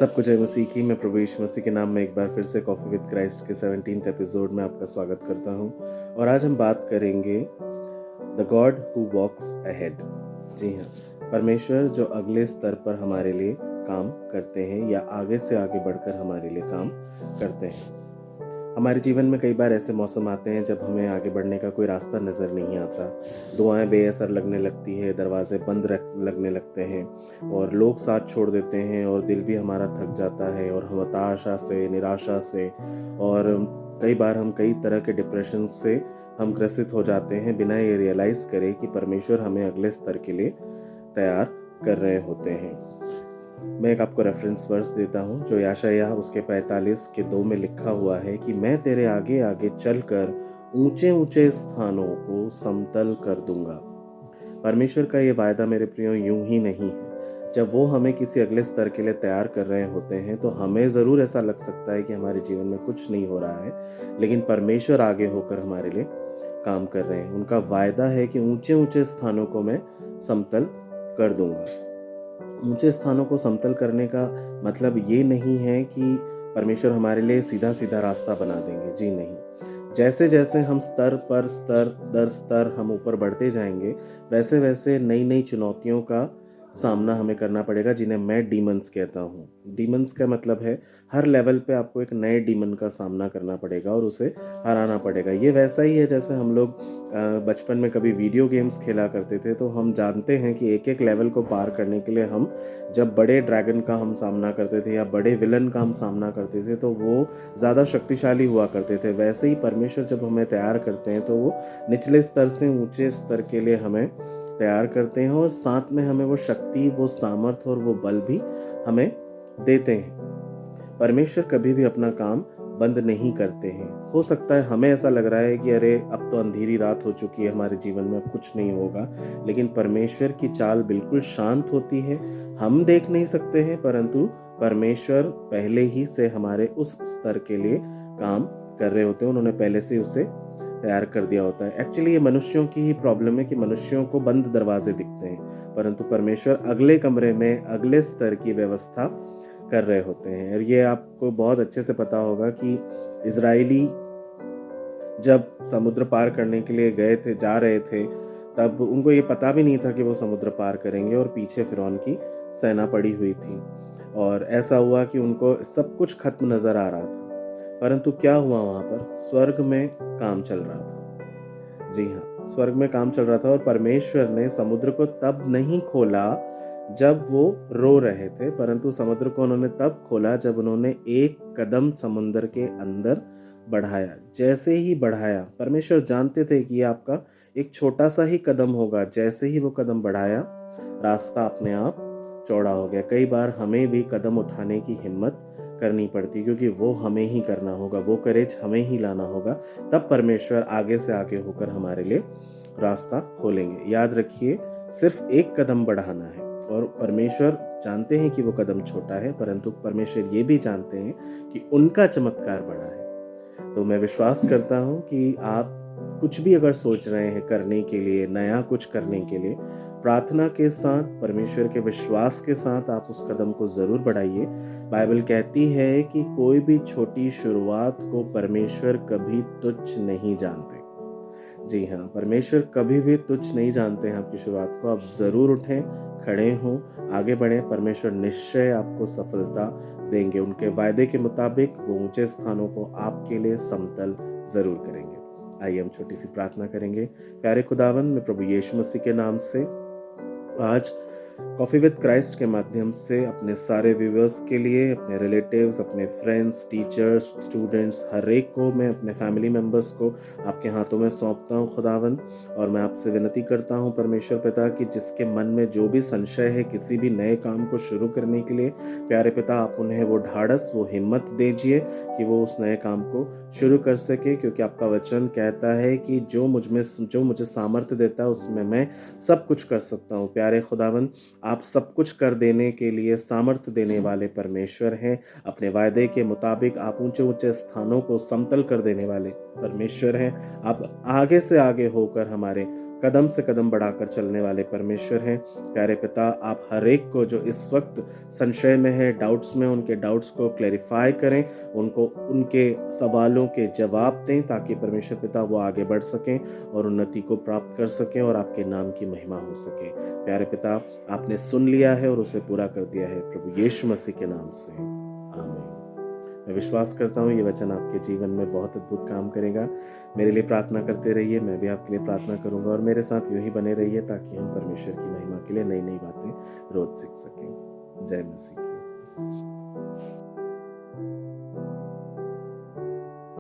सब कुछ है मसीह की। मैं प्रभु यीशु मसीह के नाम में एक बार फिर से कॉफ़ी विद क्राइस्ट के 17th एपिसोड में आपका स्वागत करता हूं। और आज हम बात करेंगे the god who walks ahead. जी हाँ, परमेश्वर जो अगले स्तर पर हमारे लिए काम करते हैं या आगे से आगे बढ़कर हमारे लिए काम करते हैं। हमारे जीवन में कई बार ऐसे मौसम आते हैं जब हमें आगे बढ़ने का कोई रास्ता नज़र नहीं आता। दुआएं बेअसर लगने लगती है, दरवाजे बंद लगने लगते हैं और लोग साथ छोड़ देते हैं और दिल भी हमारा थक जाता है और हम हताशा से, निराशा से और कई बार हम कई तरह के डिप्रेशन से हम ग्रसित हो जाते हैं बिना ये रियलाइज़ करे कि परमेश्वर हमें अगले स्तर के लिए तैयार कर रहे होते हैं। मैं एक आपको रेफरेंस वर्स देता हूँ जो यशायाह उसके 45:2 में लिखा हुआ है कि मैं तेरे आगे आगे चलकर ऊंचे ऊंचे स्थानों को समतल कर दूंगा। परमेश्वर का ये वायदा मेरे प्रियो यूं ही नहीं है। जब वो हमें किसी अगले स्तर के लिए तैयार कर रहे होते हैं तो हमें ज़रूर ऐसा लग सकता है कि हमारे जीवन में कुछ नहीं हो रहा है, लेकिन परमेश्वर आगे होकर हमारे लिए काम कर रहे हैं। उनका वायदा है कि ऊंचे ऊंचे स्थानों को मैं समतल कर दूंगा। ऊंचे स्थानों को समतल करने का मतलब ये नहीं है कि परमेश्वर हमारे लिए सीधा सीधा रास्ता बना देंगे। जी नहीं, जैसे जैसे हम स्तर पर स्तर दर स्तर हम ऊपर बढ़ते जाएंगे, वैसे वैसे नई नई चुनौतियों का सामना हमें करना पड़ेगा, जिन्हें मैं डीमंस कहता हूँ। डीमंस का मतलब है हर लेवल पे आपको एक नए डीमन का सामना करना पड़ेगा और उसे हराना पड़ेगा। ये वैसा ही है जैसे हम लोग बचपन में कभी वीडियो गेम्स खेला करते थे, तो हम जानते हैं कि एक एक लेवल को पार करने के लिए हम जब बड़े ड्रैगन का हम सामना करते थे या बड़े विलन का हम सामना करते थे तो वो ज़्यादा शक्तिशाली हुआ करते थे। वैसे ही परमेश्वर जब हमें तैयार करते हैं तो वो निचले स्तर से ऊंचे स्तर के लिए हमें तैयार करते हैं और साथ में हमें वो शक्ति, वो सामर्थ्य और वो बल भी हमें देते हैं। परमेश्वर कभी भी अपना काम बंद नहीं करते हैं। हो सकता है हमें ऐसा लग रहा है कि अरे अब तो अंधेरी रात हो चुकी है, हमारे जीवन में अब कुछ नहीं होगा, लेकिन परमेश्वर की चाल बिल्कुल शांत होती है। हम देख नहीं सकते हैं, परंतु परमेश्वर पहले ही से हमारे उस स्तर के लिए काम कर रहे होते हैं। उन्होंने पहले से उसे तैयार कर दिया होता है। एक्चुअली ये मनुष्यों की ही प्रॉब्लम है कि मनुष्यों को बंद दरवाजे दिखते हैं, परंतु परमेश्वर अगले कमरे में अगले स्तर की व्यवस्था कर रहे होते हैं। और ये आपको बहुत अच्छे से पता होगा कि इजरायली जब समुद्र पार करने के लिए जा रहे थे, तब उनको ये पता भी नहीं था कि वो समुद्र पार करेंगे और पीछे फिरौन की सेना पड़ी हुई थी। और ऐसा हुआ कि उनको सब कुछ खत्म नजर आ रहा था, परंतु क्या हुआ, वहां पर स्वर्ग में काम चल रहा था। जी हाँ, स्वर्ग में काम चल रहा था और परमेश्वर ने समुद्र को तब नहीं खोला जब वो रो रहे थे, परंतु समुद्र को उन्होंने तब खोला जब उन्होंने एक कदम समुद्र के अंदर बढ़ाया। जैसे ही बढ़ाया, परमेश्वर जानते थे कि ये आपका एक छोटा सा ही कदम होगा। जैसे ही वो कदम बढ़ाया, रास्ता अपने आप चौड़ा हो गया। कई बार हमें भी कदम उठाने की हिम्मत करनी पड़ती, क्योंकि वो हमें ही करना होगा, वो करेज हमें ही लाना होगा। तब परमेश्वर आगे से आगे होकर हमारे लिए रास्ता खोलेंगे। याद रखिए, सिर्फ एक कदम बढ़ाना है और परमेश्वर जानते हैं कि वो कदम छोटा है, परंतु परमेश्वर ये भी जानते हैं कि उनका चमत्कार बड़ा है। तो मैं विश्वास करता हूँ कि आप कुछ भी अगर सोच रहे हैं करने के लिए, नया कुछ करने के लिए, प्रार्थना के साथ, परमेश्वर के विश्वास के साथ आप उस कदम को ज़रूर बढ़ाइए। बाइबल कहती है कि कोई भी छोटी शुरुआत को परमेश्वर कभी तुच्छ नहीं जानते। जी हाँ, परमेश्वर कभी भी तुच्छ नहीं जानते हैं आपकी शुरुआत को। आप ज़रूर उठें, खड़े हों, आगे बढ़ें। परमेश्वर निश्चय आपको सफलता देंगे। उनके वायदे के मुताबिक वो ऊंचे स्थानों को आपके लिए समतल ज़रूर करेंगे। आइए हम छोटी सी प्रार्थना करेंगे। प्यारे खुदावंद, मैं प्रभु यीशु मसीह के नाम से आज कॉफ़ी विद क्राइस्ट के माध्यम से अपने सारे व्यूअर्स के लिए, अपने रिलेटिव्स, अपने फ्रेंड्स, टीचर्स, स्टूडेंट्स, हर एक को, मैं अपने फैमिली मेम्बर्स को आपके हाथों में सौंपता हूँ खुदावंद। और मैं आपसे विनती करता हूँ परमेश्वर पिता कि जिसके मन में जो भी संशय है किसी भी नए काम को शुरू करने के लिए, प्यारे पिता आप उन्हें वो ढाढ़स, वो हिम्मत दीजिए कि वो उस नए काम को शुरू कर सके, क्योंकि आपका वचन कहता है कि जो मुझे सामर्थ्य देता है उसमें मैं सब कुछ कर सकता हूँ। प्यारे खुदावंद, आप सब कुछ कर देने के लिए सामर्थ्य देने वाले परमेश्वर हैं। अपने वायदे के मुताबिक आप ऊंचे ऊंचे स्थानों को समतल कर देने वाले परमेश्वर हैं। आप आगे से आगे होकर हमारे कदम से कदम बढ़ाकर चलने वाले परमेश्वर हैं। प्यारे पिता, आप हर एक को जो इस वक्त संशय में है, डाउट्स में, उनके डाउट्स को क्लैरिफाई करें, उनको उनके सवालों के जवाब दें, ताकि परमेश्वर पिता वो आगे बढ़ सकें और उन्नति को प्राप्त कर सकें और आपके नाम की महिमा हो सके। प्यारे पिता, आपने सुन लिया है और उसे पूरा कर दिया है, प्रभु यीशु मसीह के नाम से, आमीन। मैं विश्वास करता हूँ ये वचन आपके जीवन में बहुत अद्भुत काम करेगा। मेरे लिए प्रार्थना करते रहिए, मैं भी आपके लिए प्रार्थना करूंगा, और मेरे साथ यूं ही बने रहिए ताकि हम परमेश्वर की महिमा के लिए नई नई बातें रोज सीख सकें। जय मसीह की।